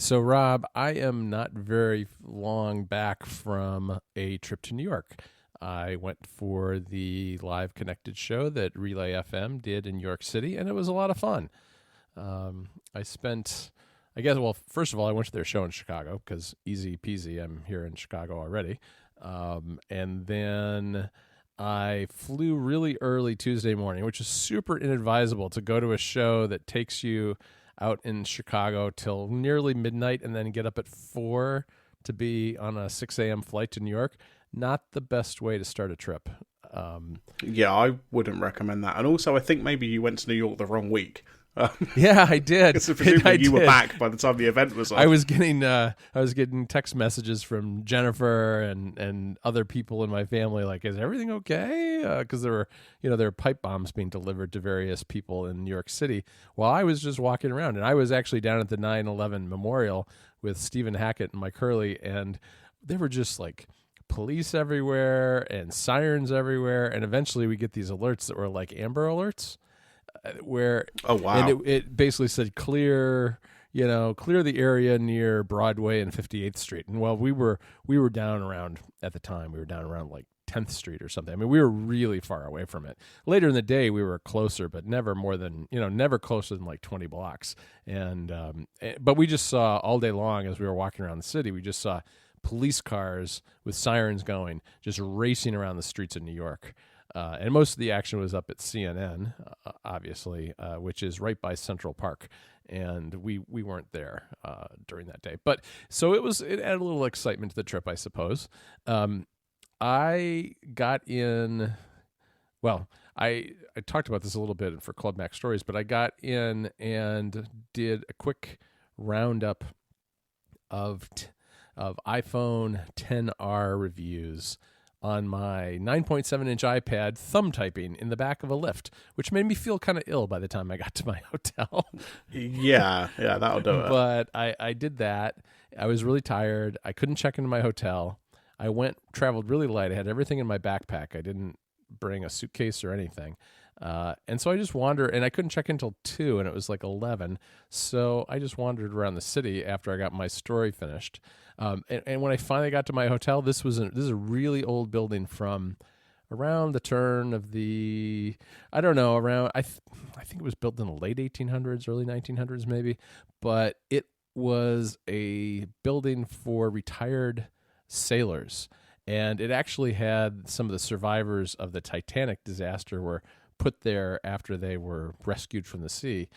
So, Rob, I am not very long back from a trip to New York. I went for the live connected show that Relay FM did in New York City, and it was a lot of fun. I spent, I guess, well, first of all, I went to their show in Chicago because easy peasy, I'm here in Chicago already. And then I flew really early Tuesday morning, which is super inadvisable to go to a show that takes you out in Chicago till nearly midnight and then get up at 4 to be on a 6 a.m. flight to New York. Not the best way to start a trip. Yeah, I wouldn't recommend that. And also, I think maybe you went to New York the wrong week. Yeah, I did. So presumably I you were did. back by the time the event was on. I was getting text messages from Jennifer and other people in my family like, is everything okay? Because there were pipe bombs being delivered to various people in New York City while I was just walking around. And I was actually down at the 9/11 memorial with Stephen Hackett and Mike Hurley, and they were just like police everywhere and sirens everywhere. And eventually we get these alerts that were like Amber Alerts, where Oh, wow. and it basically said clear the area near Broadway and 58th Street. And well, we were down around, at the time, we were down around like 10th Street or something. I mean, we were really far away from it. Later in the day, we were closer, but never closer than like 20 blocks. But we just saw all day long as we were walking around the city, we just saw police cars with sirens going, just racing around the streets of New York. And most of the action was up at CNN, obviously, which is right by Central Park. And we weren't there during that day. But so it added a little excitement to the trip, I suppose. I got in, well, I talked about this a little bit for Club Mac Stories, but I got in and did a quick roundup of iPhone XR reviews on my 9.7-inch iPad, thumb typing in the back of a Lyft, which made me feel kind of ill by the time I got to my hotel. Yeah, that'll do it. But I did that. I was really tired. I couldn't check into my hotel. I traveled really light. I had everything in my backpack. I didn't bring a suitcase or anything. And so I just wandered, and I couldn't check in until 2, and it was like 11. So I just wandered around the city after I got my story finished. And when I finally got to my hotel, this is a really old building from around the turn of the, I don't know, I think it was built in the late 1800s, early 1900s maybe. But it was a building for retired sailors. And it actually had some of the survivors of the Titanic disaster were put there after they were rescued from the sea.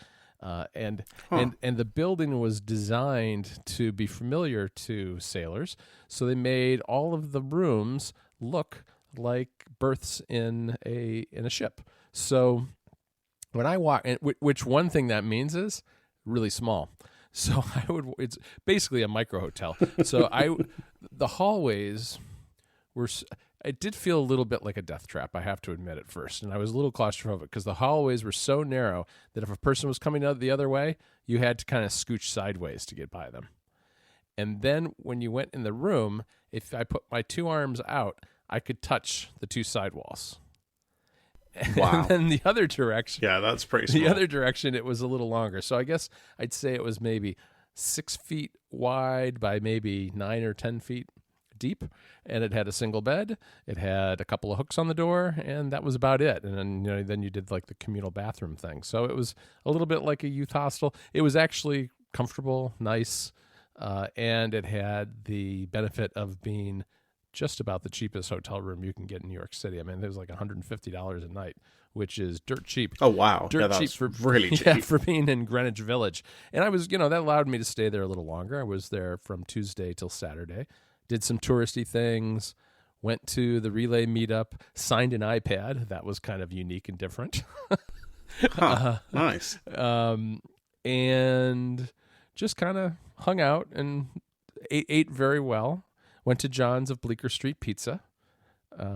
And the building was designed to be familiar to sailors. So they made all of the rooms look like berths in a ship. So when I walk, which one thing that means is really small. So it's basically a micro hotel. So the hallways it did feel a little bit like a death trap, I have to admit, at first. And I was a little claustrophobic because the hallways were so narrow that if a person was coming out the other way, you had to kind of scooch sideways to get by them. And then when you went in the room, if I put my two arms out, I could touch the two side walls. Wow. And then the other direction. Yeah, that's pretty small. The other direction, it was a little longer. So I guess I'd say it was maybe 6 feet wide by maybe 9 or 10 feet deep, and it had a single bed. It had a couple of hooks on the door, and that was about it. And then you did like the communal bathroom thing. So it was a little bit like a youth hostel. It was actually comfortable, nice, and it had the benefit of being just about the cheapest hotel room you can get in New York City. I mean, it was like $150 a night, which is dirt cheap. Oh, wow. Dirt cheap that's for really cheap. Yeah, for being in Greenwich Village. And I was, that allowed me to stay there a little longer. I was there from Tuesday till Saturday. Did some touristy things, went to the Relay meetup, signed an iPad. That was kind of unique and different. Nice. And just kind of hung out and ate very well. Went to John's of Bleecker Street Pizza,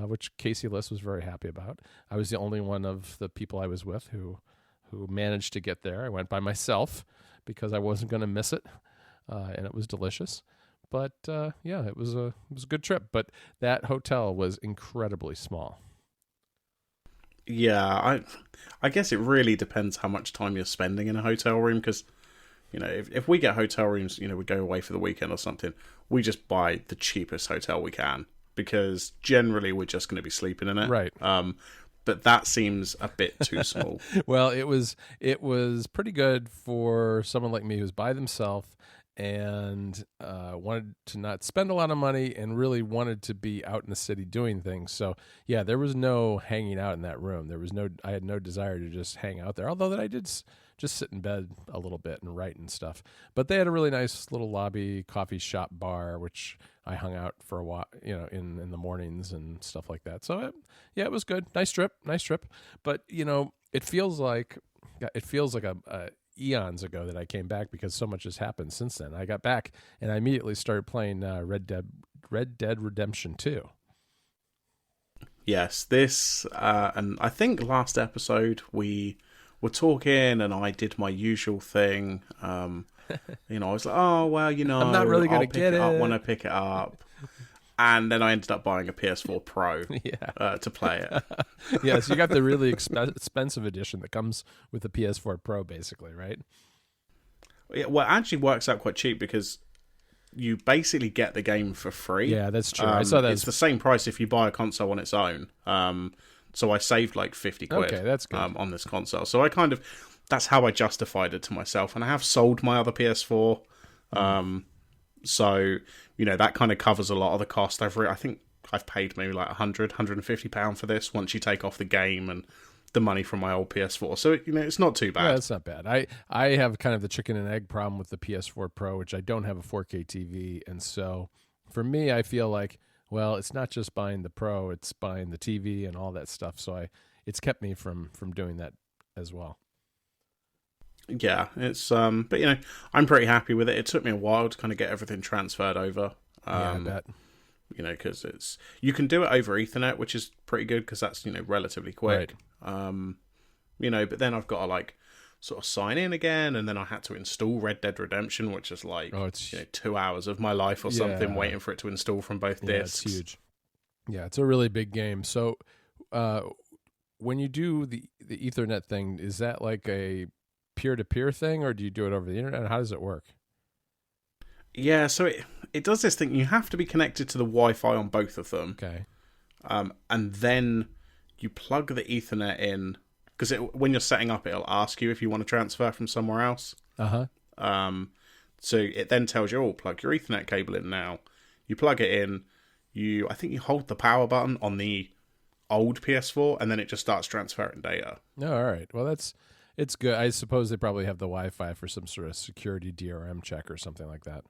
which Casey Liss was very happy about. I was the only one of the people I was with who managed to get there. I went by myself because I wasn't going to miss it, and it was delicious. But it was a good trip. But that hotel was incredibly small. Yeah, I guess it really depends how much time you're spending in a hotel room, because You know, if we get hotel rooms, we go away for the weekend or something, we just buy the cheapest hotel we can because generally we're just going to be sleeping in it. Right. But that seems a bit too small. Well, it was pretty good for someone like me who's by themselves and wanted to not spend a lot of money and really wanted to be out in the city doing things. So yeah, there was no hanging out in that room. I had no desire to just hang out there. Although that I did just sit in bed a little bit and write and stuff. But they had a really nice little lobby coffee shop bar, which I hung out for a while, in the mornings and stuff like that. So it was good. Nice trip. But it feels like a eons ago that I came back because so much has happened since then. I got back and I immediately started playing Red Dead Redemption 2. Yes, this and I think last episode we were talking and I did my usual thing. I was like, oh well, I'm not really going to get it up when I pick it up. And then I ended up buying a PS4 Pro to play it. Yeah, so you got the really expensive edition that comes with the PS4 Pro, basically, right? Yeah, well, it actually works out quite cheap because you basically get the game for free. Yeah, that's true. I saw that. It's the same price if you buy a console on its own. So I saved like 50 quid that's good. On this console. So that's how I justified it to myself. And I have sold my other PS4. So, that kind of covers a lot of the cost. I think I've paid maybe like £150 for this once you take off the game and the money from my old PS4. So, it's not too bad. Yeah, it's not bad. I have kind of the chicken and egg problem with the PS4 Pro, which I don't have a 4K TV. And so for me, I feel like, well, it's not just buying the Pro, it's buying the TV and all that stuff. So it's kept me from doing that as well. Yeah, it's but I'm pretty happy with it. It took me a while to kind of get everything transferred over. Yeah, I bet. Because you can do it over Ethernet, which is pretty good because that's relatively quick. Right. But then I've got to sort of sign in again, and then I had to install Red Dead Redemption, which is 2 hours of my life or something waiting for it to install from both discs. It's huge. Yeah, it's a really big game. So, when you do the Ethernet thing, is that like a peer-to-peer thing, or do you do it over the internet? How does it work? Yeah, so it does this thing. You have to be connected to the Wi-Fi on both of them. Okay. And then you plug the Ethernet in, because when you're setting up, it'll ask you if you want to transfer from somewhere else. Uh-huh. So it then tells you, plug your Ethernet cable in now. You plug it in. I think you hold the power button on the old PS4, and then it just starts transferring data. Oh, all right. Well, it's good. I suppose they probably have the Wi-Fi for some sort of security DRM check or something like that.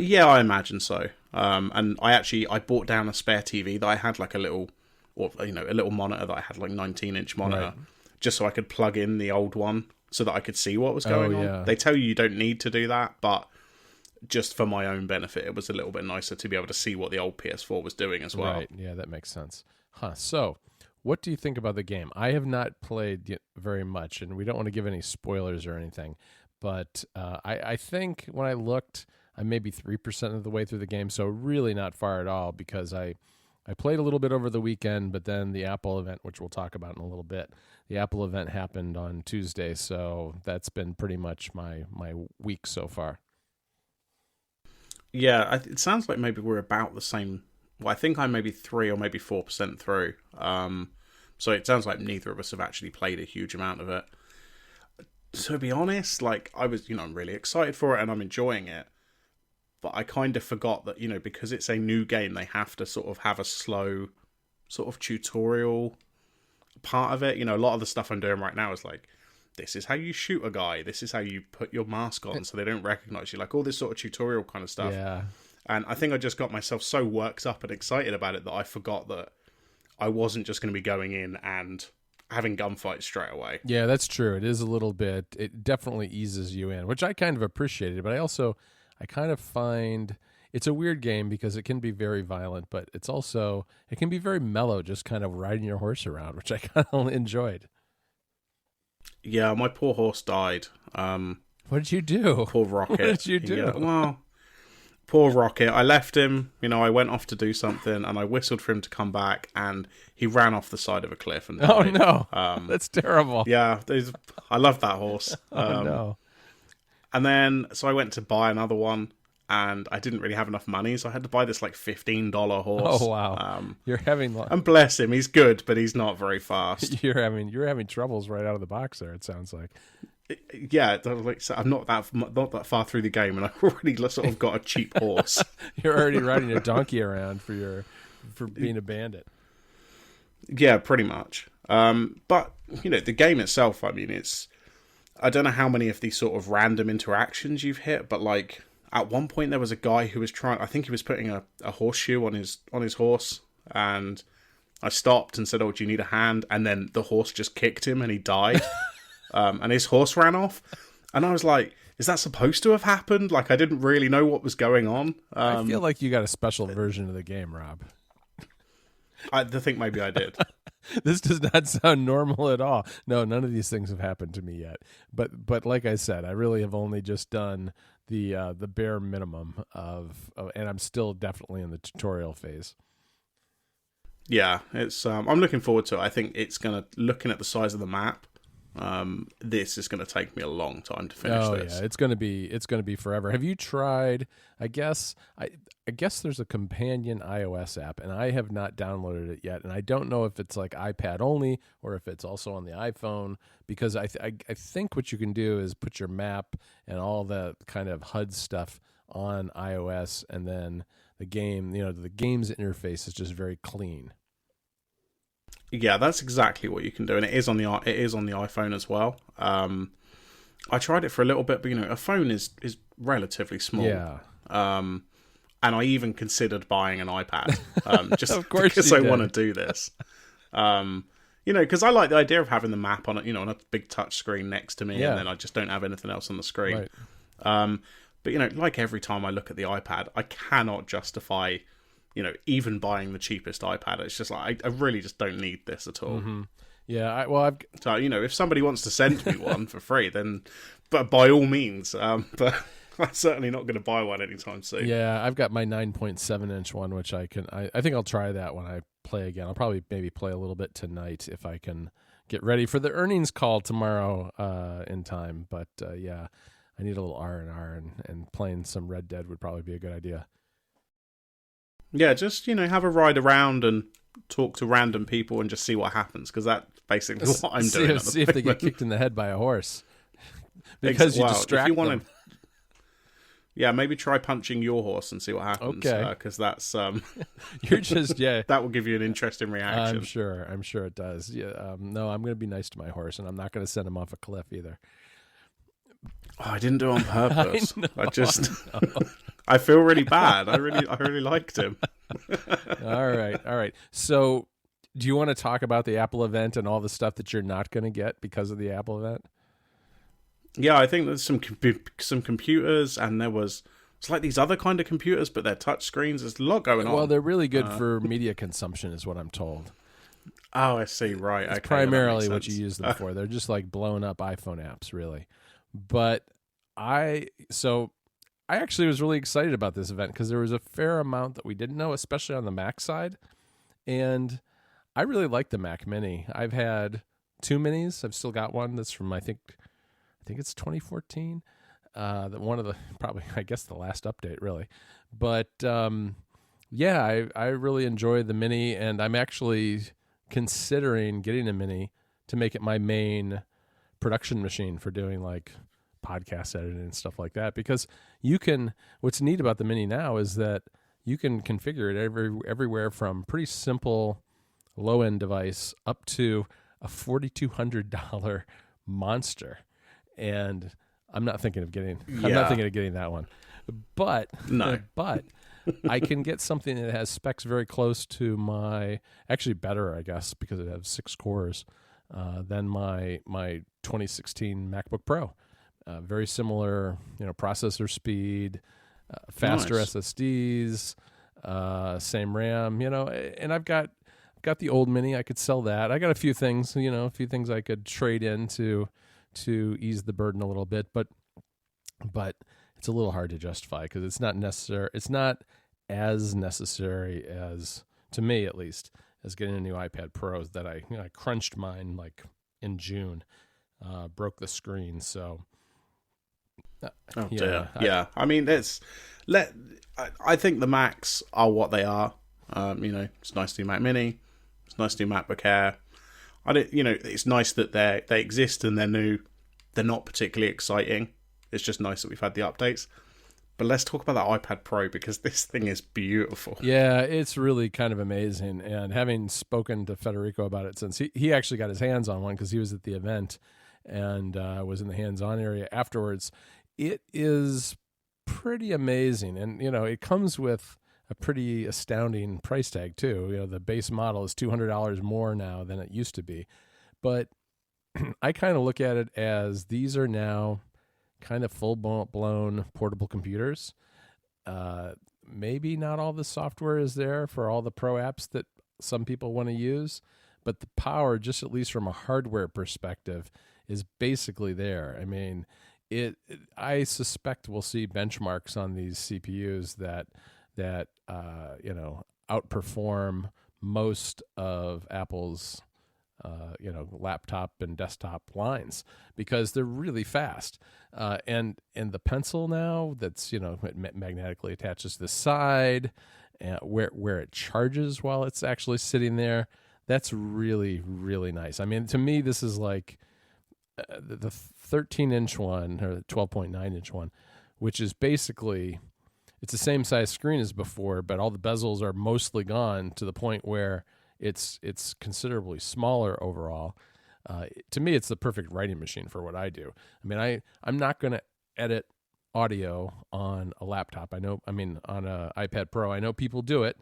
Yeah, I imagine so. And I bought down a spare TV that I had a little monitor that I had 19-inch monitor, right, just so I could plug in the old one so that I could see what was going on. They tell you don't need to do that, but just for my own benefit, it was a little bit nicer to be able to see what the old PS4 was doing as well. Right. Yeah, that makes sense. So, what do you think about the game? I have not played very much, and we don't want to give any spoilers or anything, but I think when I looked, I'm maybe 3% of the way through the game, so really not far at all, because I played a little bit over the weekend, but then the Apple event, which we'll talk about in a little bit, the Apple event happened on Tuesday, so that's been pretty much my week so far. Yeah, it sounds like maybe we're about the same. Well, I think I'm maybe 3 or maybe 4% through. So it sounds like neither of us have actually played a huge amount of it. To be honest, I was, I'm really excited for it and I'm enjoying it. But I kind of forgot that, because it's a new game, they have to sort of have a slow sort of tutorial part of it. A lot of the stuff I'm doing right now is this is how you shoot a guy. This is how you put your mask on so they don't recognize you. All this sort of tutorial kind of stuff. Yeah. And I think I just got myself so worked up and excited about it that I forgot that I wasn't just going to be going in and having gunfights straight away. Yeah, that's true. It is a little bit. It definitely eases you in, which I kind of appreciated. But I kind of find it's a weird game because it can be very violent, but it can be very mellow, just kind of riding your horse around, which I kind of enjoyed. Yeah, my poor horse died. What did you do? Poor Rocket. What did you do? Yeah, well, poor Rocket. I left him. I went off to do something, and I whistled for him to come back, and he ran off the side of a cliff and died. Oh no, that's terrible. Yeah, I love that horse. Oh no. And then, so I went to buy another one, and I didn't really have enough money, so I had to buy this like $15 horse. Oh wow, you're having And bless him, he's good, but he's not very fast. you're having troubles right out of the box there. It sounds like. Yeah, like, so I'm not that far through the game, and I've already sort of got a cheap horse. You're already riding a donkey around for being a bandit. Yeah, pretty much. But the game itself, I mean, I don't know how many of these sort of random interactions you've hit, but like at one point there was a guy who was I think he was putting a horseshoe on his horse, and I stopped and said, "Oh, do you need a hand?" And then the horse just kicked him and he died. And his horse ran off. And I was like, is that supposed to have happened? Like, I didn't really know what was going on. I feel like you got a special version of the game, Rob. I think maybe I did. This does not sound normal at all. No, none of these things have happened to me yet. But like I said, I really have only just done the bare minimum and I'm still definitely in the tutorial phase. Yeah, it's I'm looking forward to it. I think it's looking at the size of the map, this is going to take me a long time to finish this. Yeah, it's going to be forever. Have you tried? I guess there's a companion iOS app, and I have not downloaded it yet. And I don't know if it's like iPad only or if it's also on the iPhone. Because I think what you can do is put your map and all the kind of HUD stuff on iOS, and then the game, the game's interface is just very clean. Yeah, that's exactly what you can do, and it is on the iPhone as well. I tried it for a little bit, but a phone is relatively small. Yeah. And I even considered buying an iPad, just Of course because you I did. want to do this. Because I like the idea of having the map on it, on a big touch screen next to me, Yeah. and then I just don't have anything else on the screen. Right. But like every time I look at the iPad, I cannot justify, even buying the cheapest iPad. It's just like I really just don't need this at all. Mm-hmm. Yeah. I've So if somebody wants to send me one for free, then, but by all means. But I'm certainly not going to buy one anytime soon. Yeah, I've got my 9.7-inch one, which I think I'll try that when I play again. I'll probably maybe play a little bit tonight if I can get ready for the earnings call tomorrow in time. But yeah, I need a little R&R, and playing some Red Dead would probably be a good idea. Yeah, just, have a ride around and talk to random people and just see what happens, because that's basically what I'm doing. See if they get kicked in the head by a horse. Because you distract them. Yeah, maybe try punching your horse and see what happens. Okay. Because that's You're just that will give you an interesting reaction. I'm sure it does. Yeah. No, I'm going to be nice to my horse, and I'm not going to send him off a cliff either. Oh, I didn't do it on purpose. I just I I feel really bad. I really liked him. All right. So, do you want to talk about the Apple event and all the stuff that you're not going to get because of the Apple event? Yeah, I think there's some computers, and it's like these other kind of computers, but they're touch screens. There's a lot going on. Well, they're really good for media consumption, is what I'm told. Oh, I see. Right. It's okay, primarily that what makes you sense. use them for. They're just like blown up iPhone apps, really. But I actually was really excited about this event because there was a fair amount that we didn't know, especially on the Mac side. And I really like the Mac Mini. I've had 2 minis. I've still got one that's from I think it's 2014. One of the probably I guess the last update really. But yeah, I really enjoy the Mini, and I'm actually considering getting a Mini to make it my main production machine for doing like podcast editing and stuff like that, because what's neat about the Mini now is that you can configure it everywhere from pretty simple low-end device up to a $4,200 monster. And I'm not thinking of getting that one. But No. but I can get something that has specs very close to actually better, I guess, because it has 6 cores than my 2016 MacBook Pro. Very similar, processor speed, faster Nice. SSDs, same RAM, and I've got the old Mini. I could sell that. I got a few things, I could trade in to ease the burden a little bit, but it's a little hard to justify because it's not necessary. It's not as necessary as, to me at least, as getting a new iPad Pros that I crunched mine like in June, broke the screen. So Oh Yeah, dear. Yeah. I mean, I think the Macs are what they are. It's nice to do Mac Mini. It's nice to do MacBook Air. It's nice that they exist and they're new. They're not particularly exciting. It's just nice that we've had the updates. But let's talk about that iPad Pro, because this thing is beautiful. Yeah, it's really kind of amazing. And having spoken to Federico about it since he actually got his hands on one because he was at the event and was in the hands-on area afterwards, it is pretty amazing. And, it comes with a pretty astounding price tag too. The base model is $200 more now than it used to be. But I kind of look at it as these are now kind of full-blown portable computers. Maybe not all the software is there for all the pro apps that some people want to use, but the power, just at least from a hardware perspective, is basically there. I mean, I suspect we'll see benchmarks on these CPUs that outperform most of Apple's laptop and desktop lines because they're really fast. And the pencil now that's magnetically attaches to the side, where it charges while it's actually sitting there. That's really, really nice. I mean, to me, this is like the 13-inch one or the 12.9-inch one, which is basically it's the same size screen as before, but all the bezels are mostly gone to the point where it's considerably smaller overall. To me, it's the perfect writing machine for what I do. I mean, I'm not going to edit audio on a laptop. On an iPad Pro. I know people do it,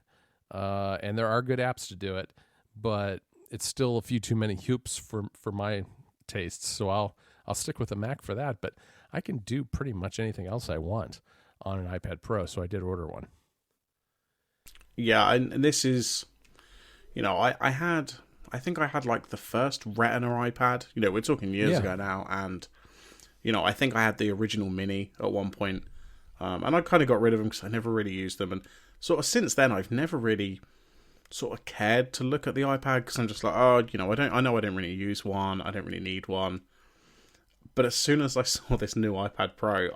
and there are good apps to do it, but it's still a few too many hoops for my tastes. So I'll stick with the Mac for that. But I can do pretty much anything else I want on an iPad Pro. So I did order one. Yeah, and this is. I think I had like the first Retina iPad. We're talking years ago now, and I think I had the original Mini at one point, and I kind of got rid of them because I never really used them. And sort of since then, I've never really sort of cared to look at the iPad because I'm just like, I know I don't really use one. I don't really need one. But as soon as I saw this new iPad Pro,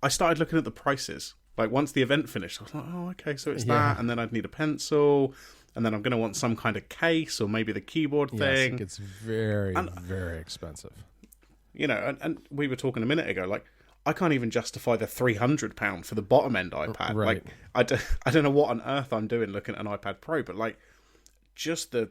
I started looking at the prices. Like once the event finished, I was like, oh, okay, so it's that, and then I'd need a pencil. And then I'm going to want some kind of case or maybe the keyboard thing. Yes, it gets very, very expensive. And we were talking a minute ago, like, I can't even justify the £300 for the bottom end iPad. Right. Like, I don't know what on earth I'm doing looking at an iPad Pro, but like, just the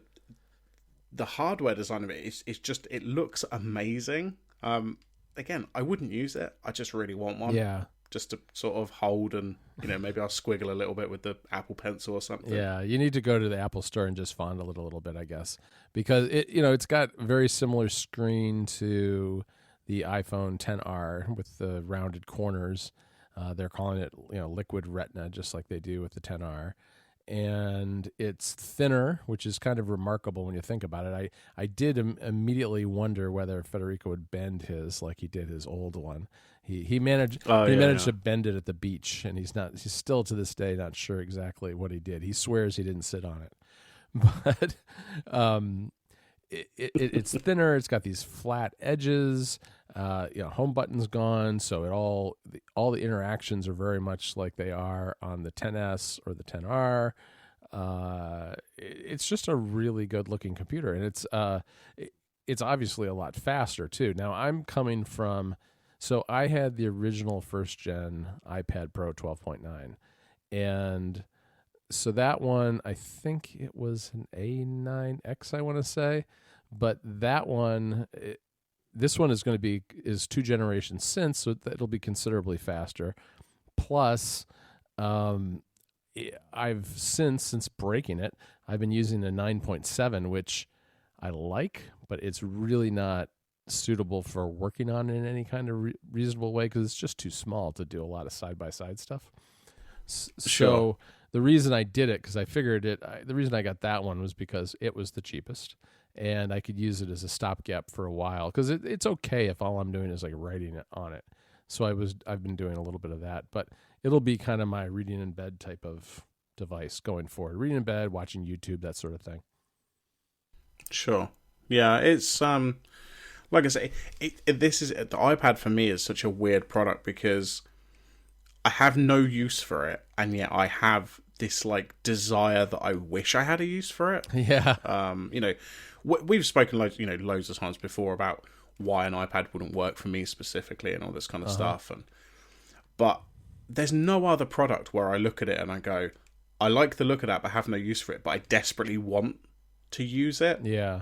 hardware design of it is just, it looks amazing. Again, I wouldn't use it. I just really want one. Yeah. Just to sort of hold and, maybe I'll squiggle a little bit with the Apple Pencil or something. Yeah, you need to go to the Apple Store and just fondle it a little bit, I guess. Because, it's got very similar screen to the iPhone XR with the rounded corners. They're calling it, liquid retina, just like they do with the XR. And it's thinner, which is kind of remarkable when you think about it. I did immediately wonder whether Federico would bend his like he did his old one. He managed to bend it at the beach, and he's still to this day not sure exactly what he did. He swears he didn't sit on it, but it's thinner. It's got these flat edges. Home button's gone, so all the interactions are very much like they are on the XS or the XR. It's just a really good looking computer, and it's obviously a lot faster too. Now I'm coming from. So I had the original first gen iPad Pro 12.9, and so that one, I think it was an A9X, I want to say, but that one, this one is 2 generations since, so it'll be considerably faster. Plus, I've since breaking it, I've been using a 9.7, which I like, but it's really not suitable for working on in any kind of reasonable way because it's just too small to do a lot of side-by-side stuff. Sure. So the reason I did it, because I figured the reason I got that one was because it was the cheapest, and I could use it as a stopgap for a while because it's okay if all I'm doing is like writing on it. So I've been doing a little bit of that, but it'll be kind of my reading in bed type of device going forward. Reading in bed, watching YouTube, that sort of thing. Sure. Yeah, it's like I say, this is the iPad for me is such a weird product because I have no use for it, and yet I have this like desire that I wish I had a use for it. Yeah. You know, we've spoken loads of times before about why an iPad wouldn't work for me specifically and all this kind of stuff, but there's no other product where I look at it and I go, I like the look of that, but have no use for it, but I desperately want to use it. Yeah.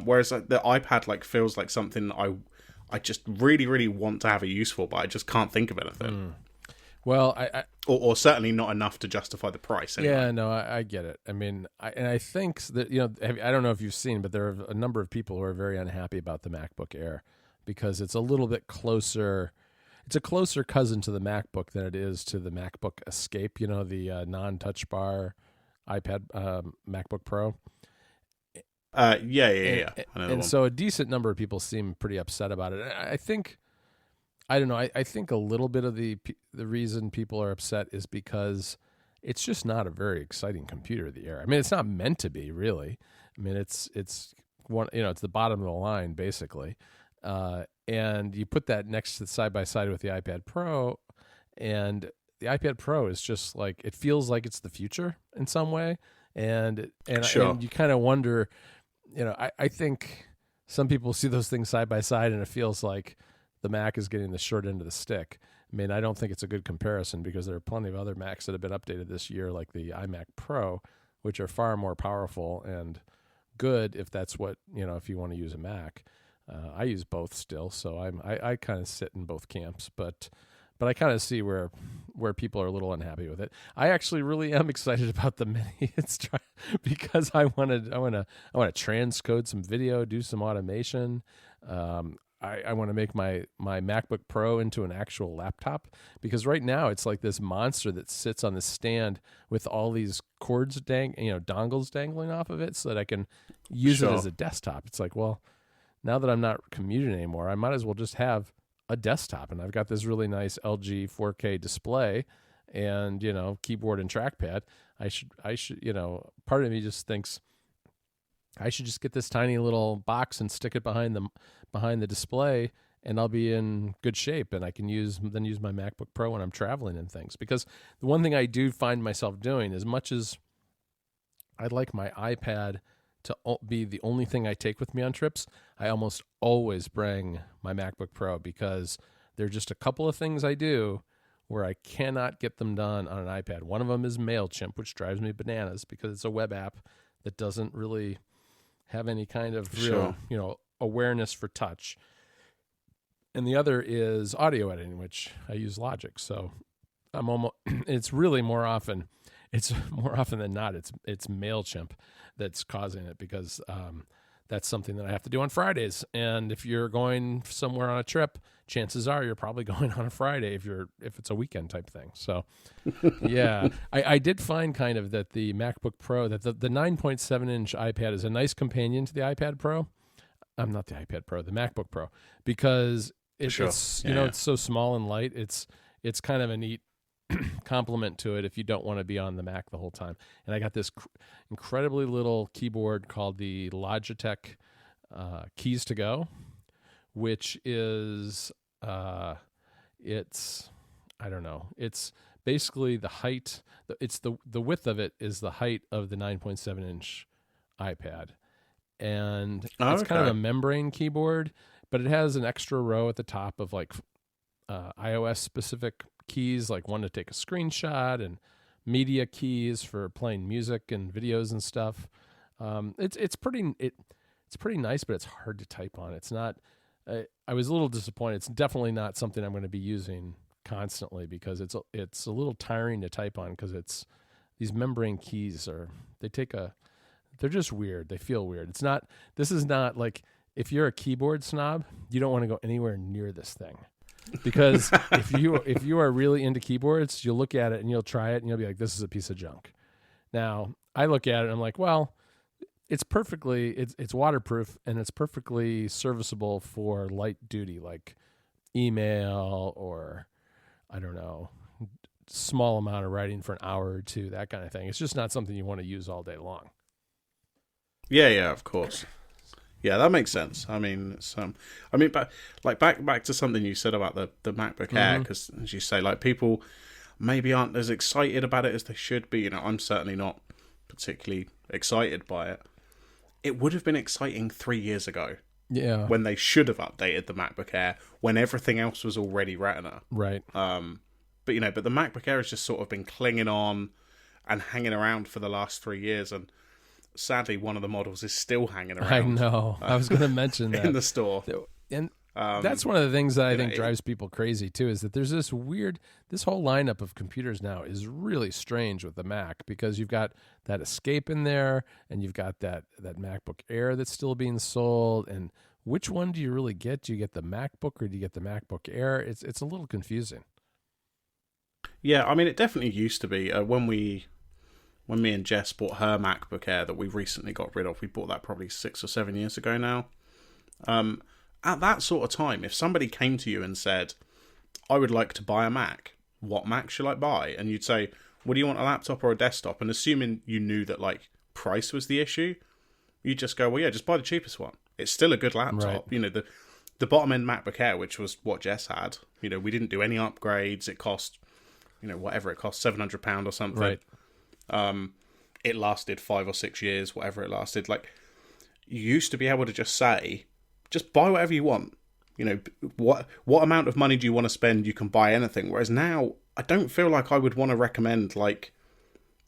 Whereas like, the iPad like feels like something I just really, really want to have a use for, but I just can't think of anything. Well, or certainly not enough to justify the price. Anyway. Yeah, no, I get it. I mean, I think that, you know, I don't know if you've seen, but there are a number of people who are very unhappy about the MacBook Air because it's a little bit closer. It's a closer cousin to the MacBook than it is to the MacBook Escape, you know, the non-touch bar iPad MacBook Pro. Yeah. And so a decent number of people seem pretty upset about it. I don't know. I think a little bit of the reason people are upset is because it's just not a very exciting computer, the Air. I mean, it's not meant to be, really. I mean, it's one, you know, it's the bottom of the line basically. And you put that next to side by side with the iPad Pro, and the iPad Pro is just like, it feels like it's the future in some way. And Sure. and you kind of wonder, you know, I think some people see those things side by side and it feels like the Mac is getting the short end of the stick. I mean, I don't think it's a good comparison because there are plenty of other Macs that have been updated this year, like the iMac Pro, which are far more powerful and good if that's what, you know, if you want to use a Mac. I use both still, so I kind of sit in both camps, but I kind of see where people are a little unhappy with it. I actually really am excited about the Mini. Because I want to transcode some video, do some automation. I want to make my MacBook Pro into an actual laptop, because right now it's like this monster that sits on the stand with all these cords dongles dangling off of it so that I can use it as a desktop. It's like, well, now that I'm not commuting anymore, I might as well just have a desktop, and I've got this really nice LG 4K display and, you know, keyboard and trackpad. I should, you know, part of me just thinks I should just get this tiny little box and stick it behind the display, and I'll be in good shape, and I can use my MacBook Pro when I'm traveling and things. Because the one thing I do find myself doing, as much as I'd like my iPad to be the only thing I take with me on trips, I almost always bring my MacBook Pro, because there are just a couple of things I do where I cannot get them done on an iPad. One of them is MailChimp, which drives me bananas because it's a web app that doesn't really have any kind of real, you know, awareness for touch. And the other is audio editing, which I use Logic. So I'm almost, it's more often than not, it's MailChimp that's causing it, because that's something that I have to do on Fridays. And if you're going somewhere on a trip, chances are you're probably going on a Friday if it's a weekend type thing. So yeah, I did find kind of that the MacBook Pro, that the 9.7 inch iPad is a nice companion to the iPad Pro. I'm not the iPad Pro, the MacBook Pro, because it's it's so small and light. It's kind of a neat complement to it if you don't want to be on the Mac the whole time. And I got this incredibly little keyboard called the Logitech Keys to Go, which is it's basically the height. It's the width of it is the height of the 9.7 inch iPad, and it's kind of a membrane keyboard, but it has an extra row at the top of like iOS specific keys, like one to take a screenshot and media keys for playing music and videos and stuff. It's pretty nice, but it's hard to type on. It's not. I was a little disappointed. It's definitely not something I'm going to be using constantly, because it's a little tiring to type on, because it's these membrane keys they're just weird. They feel weird. This is not like, if you're a keyboard snob, you don't want to go anywhere near this thing. Because if you are really into keyboards, you'll look at it and you'll try it and you'll be like, this is a piece of junk. Now, I look at it and I'm like, well, it's waterproof and it's perfectly serviceable for light duty, like email or, I don't know, small amount of writing for an hour or two, that kind of thing. It's just not something you want to use all day long. Yeah, of course. Yeah, that makes sense. I mean, I mean, but like back to something you said about the MacBook Air, because as you say, like people maybe aren't as excited about it as they should be. You know, I'm certainly not particularly excited by it. It would have been exciting 3 years ago Yeah. when they should have updated the MacBook Air when everything else was already Retina. Right. But you know, but the MacBook Air has just sort of been clinging on and hanging around for the last 3 years, and sadly, one of the models is still hanging around. I know. I was going to mention that in the store, and that's one of the things that I think drives people crazy too. Is that there's this whole lineup of computers now is really strange with the Mac, because you've got that Escape in there, and you've got that MacBook Air that's still being sold. And which one do you really get? Do you get the MacBook or do you get the MacBook Air? It's a little confusing. Yeah, I mean, it definitely used to be when me and Jess bought her MacBook Air that we recently got rid of. We bought that probably 6 or 7 years ago now. At that sort of time, if somebody came to you and said, I would like to buy a Mac, what Mac should I buy? And you'd say, well, do you want a laptop or a desktop? And assuming you knew that like price was the issue, you'd just go, well, yeah, just buy the cheapest one. It's still a good laptop. Right. You know, the bottom end MacBook Air, which was what Jess had, you know, we didn't do any upgrades. It cost, you know, whatever it cost, £700 or something. Right. It lasted 5 or 6 years, whatever it lasted. Like, you used to be able to just say, just buy whatever you want. You know, what amount of money do you want to spend? You can buy anything. Whereas now, I don't feel like I would want to recommend like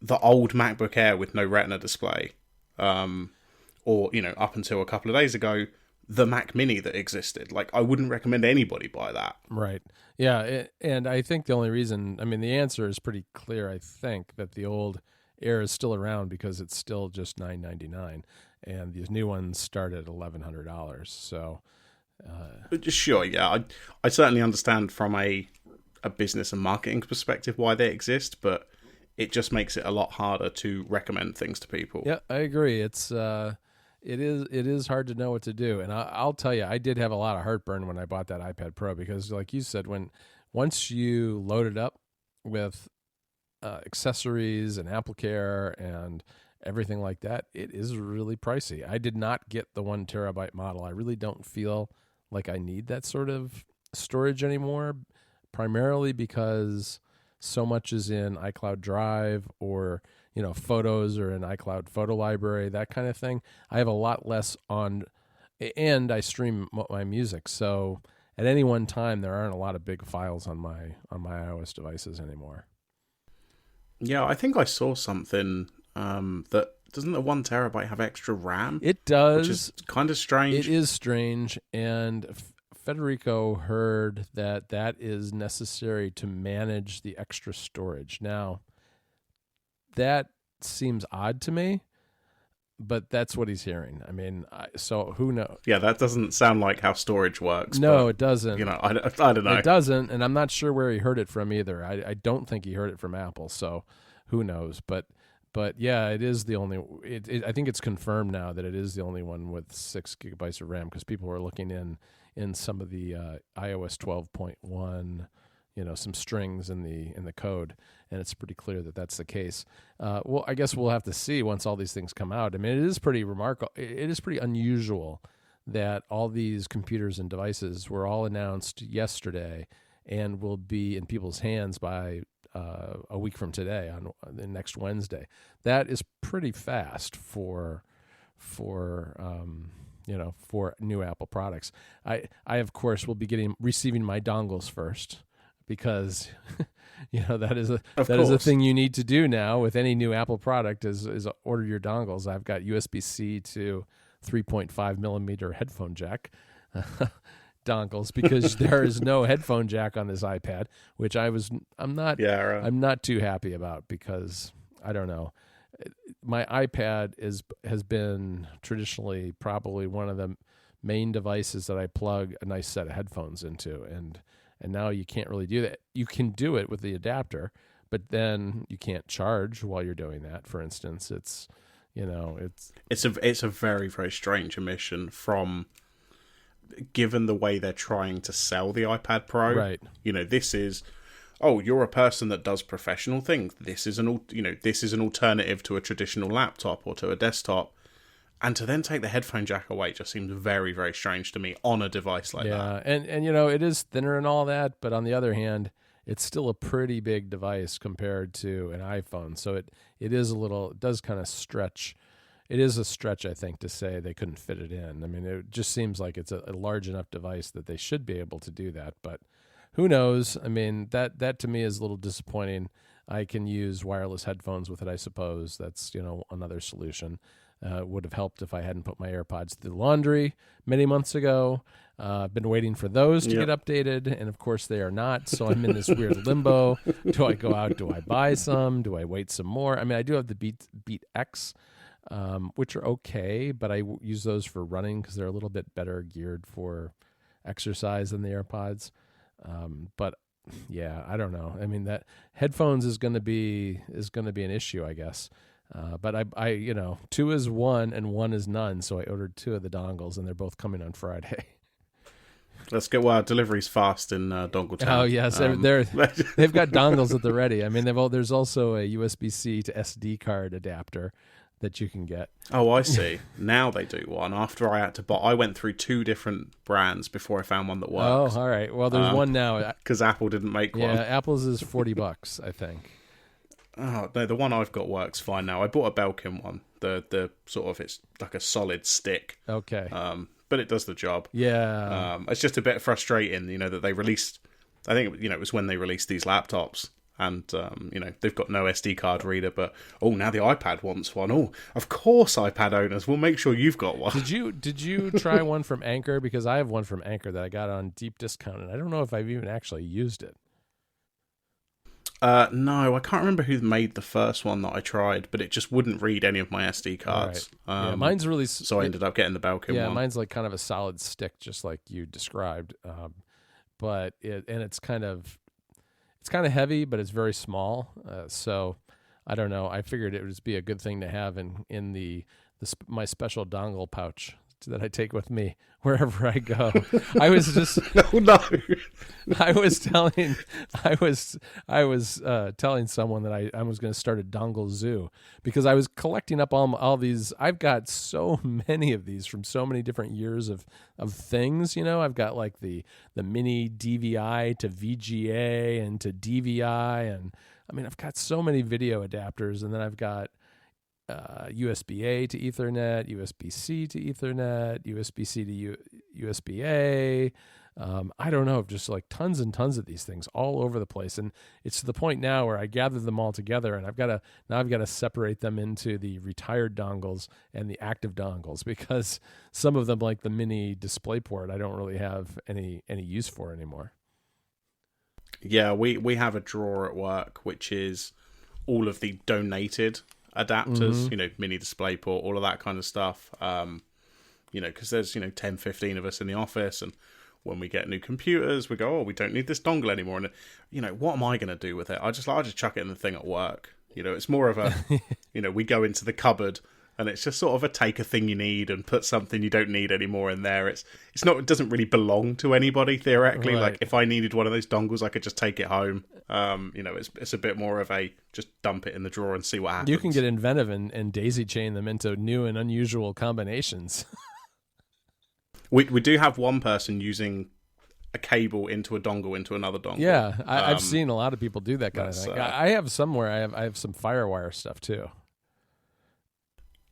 the old MacBook Air with no Retina display, or you know, up until a couple of days ago, the Mac Mini that existed. Like, I wouldn't recommend anybody buy that. Right. Yeah, and I think the only reason, I mean, the answer is pretty clear. I think that the old Air is still around because it's still just $999, and these new ones start at $1,100. So, Sure, yeah, I certainly understand from a business and marketing perspective why they exist, but it just makes it a lot harder to recommend things to people. yeah, I agree. It is hard to know what to do, and I'll tell you, I did have a lot of heartburn when I bought that iPad Pro, because, like you said, once you load it up with accessories and AppleCare and everything like that, it is really pricey. I did not get the 1 terabyte model. I really don't feel like I need that sort of storage anymore, primarily because so much is in iCloud Drive, or you know, photos or in iCloud Photo Library, that kind of thing. I have a lot less on, and I stream my music, so at any one time there aren't a lot of big files on my iOS devices anymore. Yeah, I think I saw something that doesn't the 1 terabyte have extra RAM? It does, which is kind of strange. It is strange, and Federico heard that is necessary to manage the extra storage. Now, that seems odd to me, but that's what he's hearing. I mean, so who knows? Yeah, that doesn't sound like how storage works. No, but, it doesn't. You know, I don't know. It doesn't, and I'm not sure where he heard it from either. I don't think he heard it from Apple, so who knows? But yeah, it is the only. I think it's confirmed now that it is the only one with 6 gigabytes of RAM, because people were looking in some of the iOS 12.1, you know, some strings in the code, and it's pretty clear that that's the case. Well, I guess we'll have to see once all these things come out. I mean, it is pretty remarkable. It is pretty unusual that all these computers and devices were all announced yesterday and will be in people's hands by a week from today, on the next Wednesday. That is pretty fast for new Apple products. I of course will be receiving my dongles first, because you know that is a thing you need to do now with any new Apple product is order your dongles. I've got USB-C to 3.5 millimeter headphone jack dongles, because there is no headphone jack on this iPad, which I'm not too happy about, because I don't know. My iPad has been traditionally probably one of the main devices that I plug a nice set of headphones into, and now you can't really do that. You can do it with the adapter, but then you can't charge while you're doing that. For instance, it's a very, very strange omission from, given the way they're trying to sell the iPad Pro. Right. You know, this is, oh, you're a person that does professional things. This is an alternative to a traditional laptop or to a desktop. And to then take the headphone jack away just seems very, very strange to me on a device like that. And you know, it is thinner and all that, but on the other hand, it's still a pretty big device compared to an iPhone. So it does kind of stretch. It is a stretch, I think, to say they couldn't fit it in. I mean, it just seems like it's a large enough device that they should be able to do that, but who knows? I mean, that to me is a little disappointing. I can use wireless headphones with it, I suppose. That's, you know, another solution. Would have helped if I hadn't put my AirPods through the laundry many months ago. I've been waiting for those to get updated, and of course they are not. So I'm in this weird limbo. Do I go out? Do I buy some? Do I wait some more? I mean, I do have the Beat X, which are okay, but I use those for running because they're a little bit better geared for exercise than the AirPods. But yeah, I don't know. I mean, that headphones is going to be an issue, I guess. But I, you know, 2 is 1 and 1 is none. So I ordered 2 of the dongles, and they're both coming on Friday. Let's get deliveries fast in Dongle Pouch. Oh yes, they've got dongles at the ready. I mean, there's also a USB-C to SD card adapter that you can get. Oh, I see. Now they do one. After I had to buy, I went through 2 different brands before I found one that works. Oh, all right. Well, there's one now because Apple didn't make one. Yeah, Apple's is $40, I think. Oh no, the one I've got works fine now. I bought a Belkin one. The sort of, it's like a solid stick. Okay. But it does the job. Yeah. It's just a bit frustrating, you know, that they released. I think, you know, it was when they released these laptops, and you know, they've got no SD card reader. But now the iPad wants one. Oh, of course, iPad owners, we'll make sure you've got one. Did you try one from Anchor? Because I have one from Anchor that I got on deep discount, and I don't know if I've even actually used it. No, I can't remember who made the first one that I tried, but it just wouldn't read any of my SD cards. Right. Yeah, mine's really... So I ended up getting the Belkin one. Yeah, mine's like kind of a solid stick, just like you described. But it's kind of heavy, but it's very small. So I don't know. I figured it would just be a good thing to have in my special dongle pouch that I take with me wherever I go. I was just I was telling someone that I was going to start a dongle zoo, because I was collecting up all these. I've got so many of these from so many different years of things. You know, I've got like the mini DVI to VGA and to DVI, and I mean, I've got so many video adapters, and then I've got USB-A to Ethernet, USB-C to Ethernet, USB-C to USB-A. I don't know, just like tons and tons of these things all over the place. And it's to the point now where I gather them all together, and I've got to separate them into the retired dongles and the active dongles, because some of them, like the mini DisplayPort, I don't really have any use for anymore. Yeah, we have a drawer at work which is all of the donated adapters, you know, mini DisplayPort, all of that kind of stuff. You know, because there's, you know, 10, 15 of us in the office, and when we get new computers, we go, we don't need this dongle anymore. And, you know, what am I going to do with it? I just chuck it in the thing at work. You know, it's more of a, you know, we go into the cupboard, and it's just sort of a take a thing you need and put something you don't need anymore in there. It doesn't really belong to anybody theoretically. Right. Like if I needed one of those dongles, I could just take it home. You know, it's a bit more of a just dump it in the drawer and see what happens. You can get inventive and daisy chain them into new and unusual combinations. We do have one person using a cable into a dongle into another dongle. Yeah, I've seen a lot of people do that kind of thing. I have somewhere. I have some FireWire stuff too.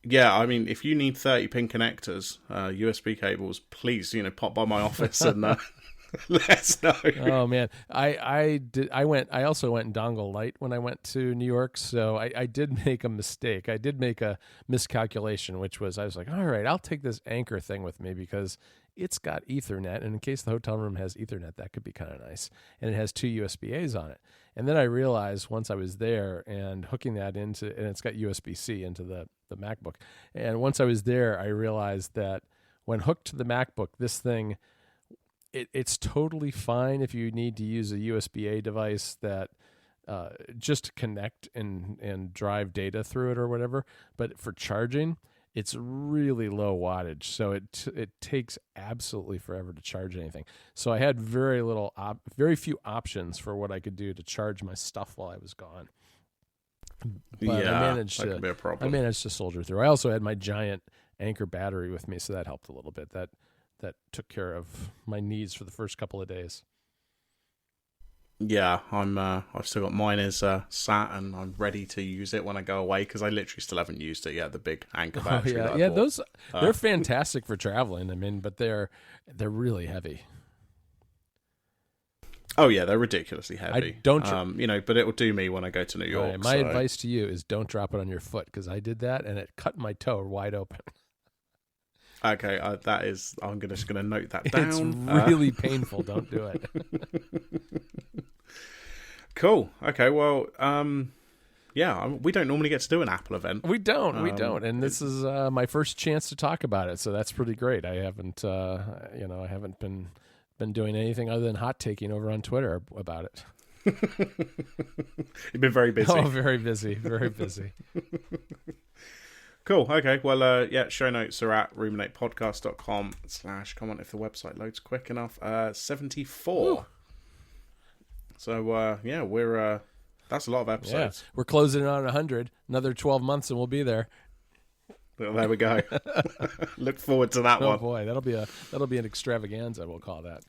Yeah, I mean, if you need 30-pin connectors, USB cables, please, you know, pop by my office and let us know. Oh man, I also went dongle light when I went to New York, so I did make a mistake. I did make a miscalculation, which was I was like, all right, I'll take this Anchor thing with me because it's got Ethernet, and in case the hotel room has Ethernet, that could be kind of nice. And it has 2 USB-As on it. And then I realized once I was there and hooking that into, and it's got USB-C into the MacBook. And once I was there, I realized that when hooked to the MacBook, this thing, it's totally fine if you need to use a USB-A device that just to connect and drive data through it or whatever. But for charging, it's really low wattage, so it takes absolutely forever to charge anything. So I had very few options for what I could do to charge my stuff while I was gone. But yeah, that could be a problem. I managed to soldier through. I also had my giant Anchor battery with me, so that helped a little bit. That took care of my needs for the first couple of days. Yeah, I've still got mine is sat, and I'm ready to use it when I go away because I literally still haven't used it yet. The big Anchor battery. Oh, that I bought. those they're fantastic for traveling. I mean, but they're really heavy. Oh yeah, they're ridiculously heavy. But it will do me when I go to New York. Right, my advice to you is don't drop it on your foot, because I did that and it cut my toe wide open. Okay, I'm just gonna note that down. It's really painful. Don't do it. Cool. Okay. Well, we don't normally get to do an Apple event. We don't, and this is my first chance to talk about it, so that's pretty great. I haven't, I haven't been doing anything other than hot taking over on Twitter about it. You've been very busy. Oh, very busy, very busy. Cool. Okay. Well, show notes are at ruminatepodcast.com/come on if the website loads quick enough. 74. Woo. So, we're that's a lot of episodes. Yeah. We're closing in on 100. Another 12 months and we'll be there. Well, there we go. Look forward to that one. Oh boy, that'll be an extravaganza, we'll call that.